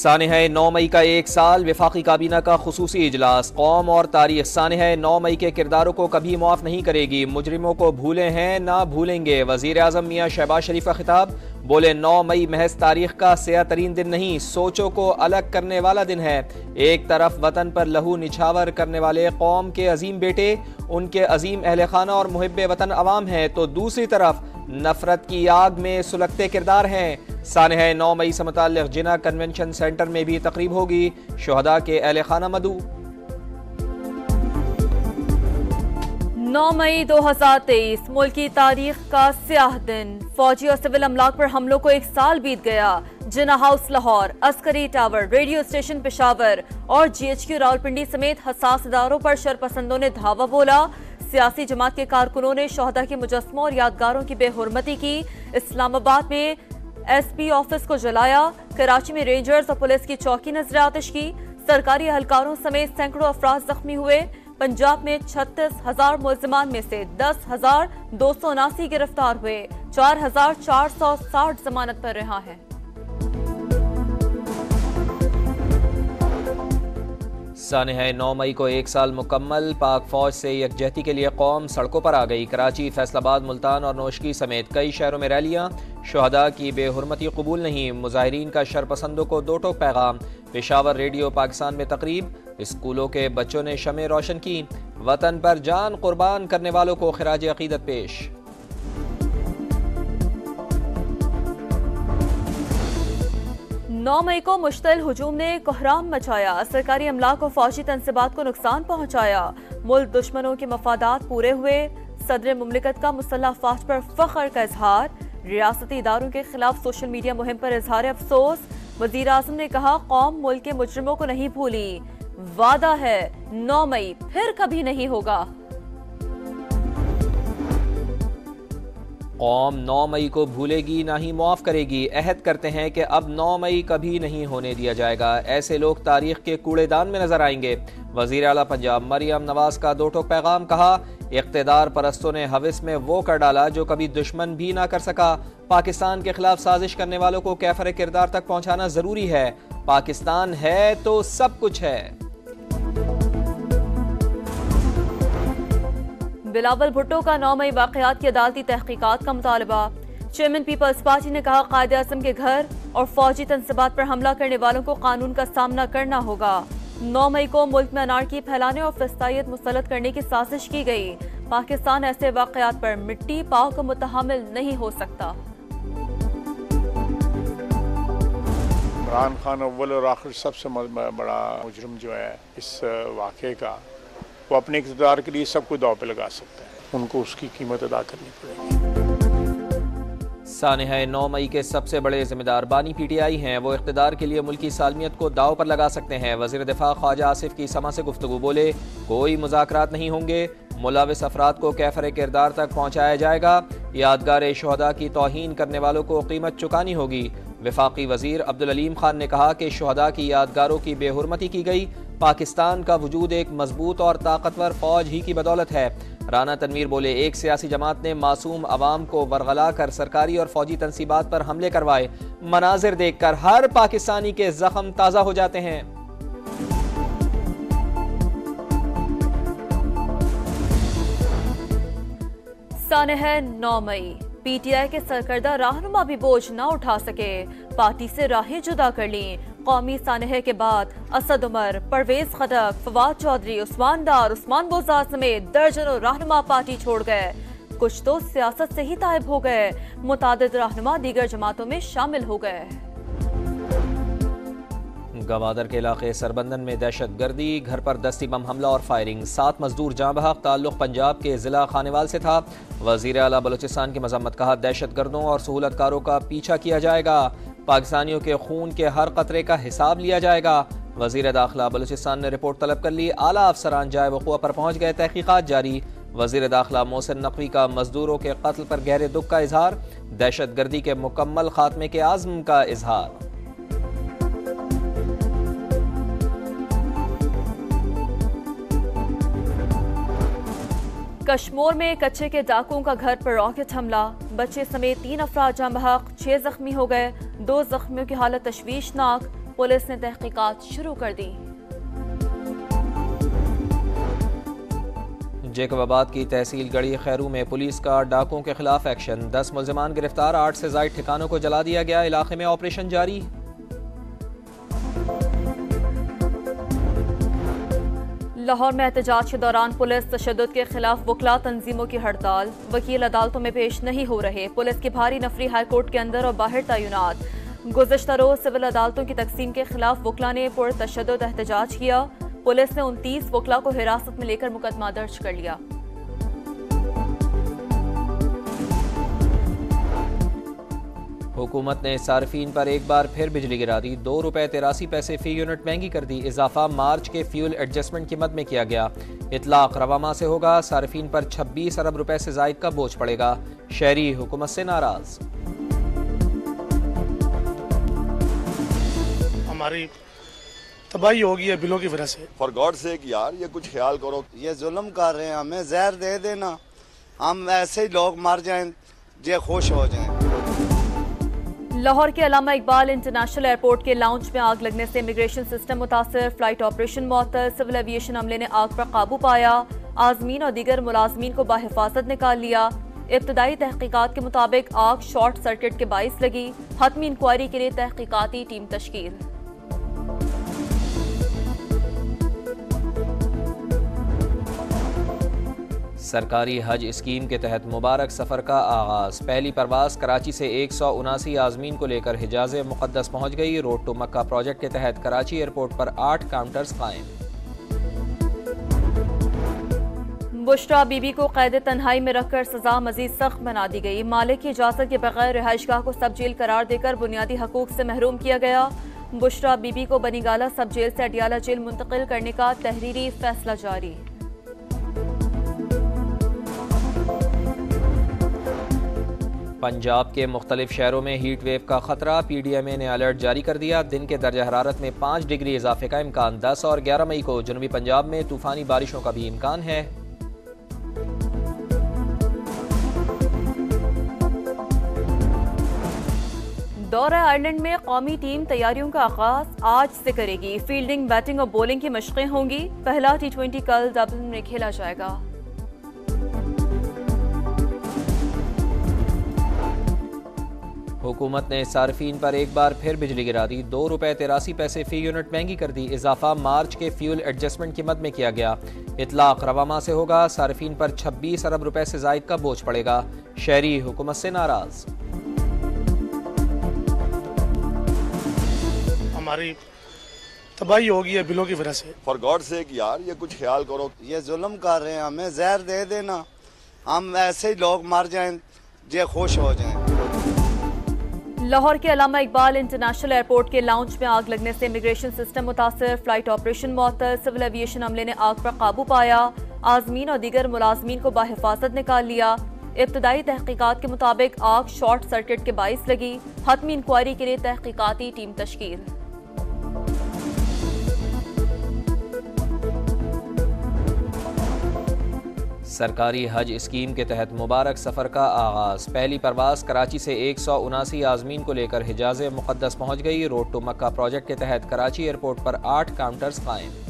सानिहा 9 मई का 1 साल वफाकी काबीना का खुसूसी इजलास। कौम और तारीख सानिहा 9 मई के किरदारों को कभी माफ नहीं करेगी। मुजरिमों को भूले हैं ना भूलेंगे। वजीर आजम मियाँ शहबाज शरीफ का खिताब। बोले 9 मई महज तारीख का सया तरीन दिन नहीं, सोचों को अलग करने वाला दिन है। एक तरफ वतन पर लहू निछावर करने वाले कौम के अजीम बेटे, उनके अजीम अहले खाना और मुहिब्बे वतन अवाम है, तो दूसरी तरफ नफरत की आग में सुलगते किरदार हैं। सानिहा 9 मई से मुताल्लिक़ जिना कन्वेंशन सेंटर में भी तकरीब होगी। शुहदा के अहले खाना मदू। 9 मई 2023 मुल्क की तारीख का स्याह दिन। फौजी और सिविल अमलाक पर हमलों को 1 साल बीत गया। Jinnah house Lahore, Askari tower, radio station Peshawar और GHQ रावलपिंडी समेत हसास इदारों पर शरपसंदों ने धावा बोला। सियासी जमात के कारकुनों ने शोहदा के मुजस्समों और यादगारों की बेहुरमती की। इस्लामाबाद में SP ऑफिस को जलाया। कराची में रेंजर्स और पुलिस की चौकी नजर आतिश की। सरकारी एहलकारों समेत सैकड़ों अफराद जख्मी हुए। पंजाब में 36,000 मुलजिमान में से 10,279 गिरफ्तार हुए। 4,460 जमानत पर रिहा है। सानिहा 9 मई को 1 साल मुकम्मल। पाक फौज से यकजहती के लिए कौम सड़कों पर आ गई। कराची, फैसलाबाद, मुल्तान और नौशकी समेत कई शहरों में रैलियां। शुहदा की बेहुरमती कबूल नहीं, मुजाहिरीन का शरपसंदों को दो टोक पैगाम। पेशावर रेडियो पाकिस्तान में तकरीब। स्कूलों के बच्चों ने शमें रोशन की। वतन पर जान कुर्बान करने वालों को खिराज अकीदत पेश। नौ मई को मुश्तइल हुजूम ने कोहराम मचाया। सरकारी अमला को फौजी तनसीबात को नुकसान पहुंचाया। मुल्क दुश्मनों के मफादात पूरे हुए। सदर मुमलिकत का मुसल्लह अफवाज पर फख्र का इजहार। रियासती इदारों के खिलाफ सोशल मीडिया मुहिम पर इजहार अफसोस। वजीर आजम ने कहा, कौम मुल्क के मुजरिमों को नहीं भूली। वादा है 9 मई फिर कभी नहीं होगा। कौम 9 मई को भूलेगी ना ही मुआफ करेगी। अहद करते हैं कि अब 9 मई कभी नहीं होने दिया जाएगा। ऐसे लोग तारीख के कूड़ेदान में नजर आएंगे। वजीर आला पंजाब मरियम नवाज का दो टोक पैगाम। कहा, इख्तिदार परस्तों ने हविस में वो कर डाला जो कभी दुश्मन भी ना कर सका। पाकिस्तान के खिलाफ साजिश करने वालों को कैफर किरदार तक पहुंचाना जरूरी है। पाकिस्तान है तो सब कुछ है। बिलावल भुट्टो का 9 मई वाकयात की अदालती तहकीकात का मुतालबा। चेयरमैन पीपल्स पार्टी ने कहा, कायदे आज़म के घर और फौजी तनसीबात पर हमला करने वालों को कानून का सामना करना होगा। 9 मई को मुल्क में अनारकी फैलाने और फिस्तायत मुसल्लत करने की साजिश की गई। पाकिस्तान ऐसे वाकयात पर मिट्टी पाव को मुतहम्मिल नहीं हो सकता। इमरान खान अव्वल और आखिर सबसे बड़ा मुजरिम जो है इस वाक़े का, वो अपने इक़्तिदार के लिए सब कुछ दांव पे लगा सकता है। उनको उसकी कीमत अदा करनी पड़ेगी। सानिहा 9 मई के सबसे बड़े जिम्मेदार बानी PTI हैं। वो इक़्तिदार के लिए मुल्की सालमियत को दाव पर लगा सकते हैं। वज़ीर दिफा ख्वाजा आसिफ की समा से गुफ्तगू। बोले, कोई मुज़ाकरात नहीं होंगे। मुलविस अफराद को कैफर किरदार तक पहुँचाया जाएगा। यादगार शुहदा की तौहीन करने वालों को कीमत चुकानी होगी। वफाकी वजीर अब्दुल अलीम खान ने कहा कि शुहदा की यादगारों की बेहुरमती की गई। पाकिस्तान का वजूद एक मजबूत और ताकतवर फौज ही की बदौलत है। राना तनवीर बोले, एक सियासी जमात ने मासूम अवाम को वरगला कर सरकारी और फौजी तनसीबात पर हमले करवाए। मनाजिर देखकर हर पाकिस्तानी के जख्म ताज़ा हो जाते हैं। सानिहा 9 मई PTI के सरकर्दा रहनुमा भी बोझ न उठा सके। पार्टी से राहें जुदा कर ली। कौमी सानिहा के बाद असद उमर, परवेज खटक, फवाद चौधरी, उस्मान डार, उस्मान बोजार समेत दर्जनों रहनुमा पार्टी छोड़ गए। कुछ तो सियासत से ही तायब हो गए। मुतादिद रहनुमा दीगर जमातों में शामिल हो गए। गवादर के इलाके सरबंदन में दहशत गर्दी, घर पर दस्ती बम हमला और फायरिंग। 7 मजदूर जाँ बहक। ताल्लुक पंजाब के जिला खानेवाल से था। वजीर आला बलूचिस्तान की मजम्मत। कहा, दहशत गर्दों और सहूलतकारों का पीछा किया जाएगा। पाकिस्तानियों के खून के हर कतरे का हिसाब लिया जाएगा। वजीर दाखिला बलूचिस्तान ने रिपोर्ट तलब कर ली। आला अफसरान जाए वक़ुआ पर पहुँच गए। तहकीकात जारी। वजीर दाखिला मोहसिन नकवी का मजदूरों के कत्ल पर गहरे दुख का इजहार। दहशत गर्दी के मुकम्मल खात्मे के आज़म का इजहार। कश्मीर में कच्चे के डाकुओं का घर पर रॉकेट हमला। बच्चे समेत 3 अफराद जाँ बहक, 6 जख्मी हो गए। 2 जख्मियों की हालत तशवीशनाक। पुलिस ने तहकीकात शुरू कर दी। जेकबाबाद की तहसील गढ़ी खैरू में पुलिस का डाकुओं के खिलाफ एक्शन, 10 मुल्जिमान गिरफ्तार, 8 से ज़ायद ठिकानों को जला दिया गया। इलाके में ऑपरेशन जारी। लाहौर में एहतजाज के दौरान पुलिस तशद्दुद के खिलाफ वकला तंजीमों की हड़ताल, वकील अदालतों में पेश नहीं हो रहे। पुलिस की भारी नफरी हाईकोर्ट के अंदर और बाहर तैनात। गुज़श्ता रोज सिविल अदालतों की तकसीम के खिलाफ वकला ने पुरतशद्दुद एहतजाज किया। पुलिस ने 29 वकला को हिरासत में लेकर मुकदमा दर्ज कर लिया। हुकूमत ने सार्फिन पर एक बार फिर बिजली गिरा दी, ₹2.83 फी यूनिट महंगी कर दी। इजाफा मार्च के फ्यूल एडजस्टमेंट कीमत में किया गया। इतलाक रवामा से होगा, सार्फिन पर 26 अरब रुपए से जायद का बोझ पड़ेगा। शहरी हुकूमत से नाराज। हमारी तबाही होगी है बिलों की वजह से। फॉर गॉड सेक यार, ये कुछ ख्याल करो। ये जुल्म कर रहे हैं, हमें जहर दे देना, हम ऐसे ही लोग मर जाएं, जे खुश हो जाएं। लाहौर के अल्लामा इकबाल इंटरनेशनल एयरपोर्ट के लाउंज में आग लगने से इमिग्रेशन सिस्टम मुतासर, फ्लाइट ऑपरेशन मुअत्तल। सिविल एविएशन अमले ने आग पर काबू पाया। आजमीन और दीगर मुलाजमीन को बाहिफाजत निकाल लिया। इब्तदाई तहकीकात के मुताबिक आग शॉर्ट सर्किट के बाइस लगी। हतमी इंक्वायरी के लिए तहकीकाती टीम तश्कील। सरकारी हज स्कीम के तहत मुबारक सफ़र का आगाज़। पहली परवाज़ कराची से 179 आज़मीन को लेकर हिजाज़ मुक़द्दस पहुँच गई। रोड टू मक्का प्रोजेक्ट के तहत कराची एयरपोर्ट पर 8 काउंटर्स कायम। बुशरा बीबी को कैद तन्हाई में रखकर सजा मजीद सख्त बना दी गई। मालिक की इजाज़त के बगैर रिहाइशगाह को सब जेल करार देकर बुनियादी हकूक से महरूम किया गया। बुशरा बीबी को बनीगाला सब जेल से अडियाला जेल मुंतकिल करने का तहरीरी फैसला जारी। पंजाब के मुख्तलिफ शहरों में हीट वेव का खतरा, PDMA ने अलर्ट जारी कर दिया। दिन के दर्जा हरारत में 5 डिग्री इजाफे का इम्कान। 10 और 11 मई को जनूबी पंजाब में तूफानी बारिशों का भी इम्कान है। दौरा आयरलैंड में कौमी टीम तैयारियों का आगाज आज से करेगी। फील्डिंग, बैटिंग और बॉलिंग की मशकें होंगी। पहला T20 कल डबलिन में खेला जाएगा। हुकूमत ने सार्फिन पर एक बार फिर बिजली गिरा दी, ₹2.83 फी यूनिट महंगी कर दी। इजाफा मार्च के फ्यूल एडजस्टमेंट कीमत में किया गया। इतलाक रवामा से होगा, सार्फिन पर 26 अरब रुपए से जायद का बोझ पड़ेगा। शहरी हुकूमत से नाराज। हमारी तबाही होगी है बिलों की वजह से। फॉर गॉड सेक यार, ये कुछ ख्याल करो। ये जुल्म कर रहे हैं, हमें जहर दे देना, हम ऐसे ही लोग मर जाएं, जे खुश हो जाएं। लाहौर के अल्लामा इकबाल इंटरनेशनल एयरपोर्ट के लाउंज में आग लगने से इमिग्रेशन सिस्टम मुतासर, फ्लाइट ऑपरेशन मुअत्तल। सिविल एविएशन अमले ने आग पर काबू पाया। आजमीन और दीगर मुलाजमीन को बाहिफाजत निकाल लिया। इब्तदाई तहकीकात के मुताबिक आग शॉर्ट सर्किट के बाइस लगी। हतमी इंक्वायरी के लिए तहकीकाती टीम तश्कील। सरकारी हज स्कीम के तहत मुबारक सफ़र का आगाज़। पहली परवाज़ कराची से 179 आज़मीन को लेकर हिजाज़ मुक़द्दस पहुँच गई। रोड टू मक्का प्रोजेक्ट के तहत कराची एयरपोर्ट पर 8 काउंटर्स कायम।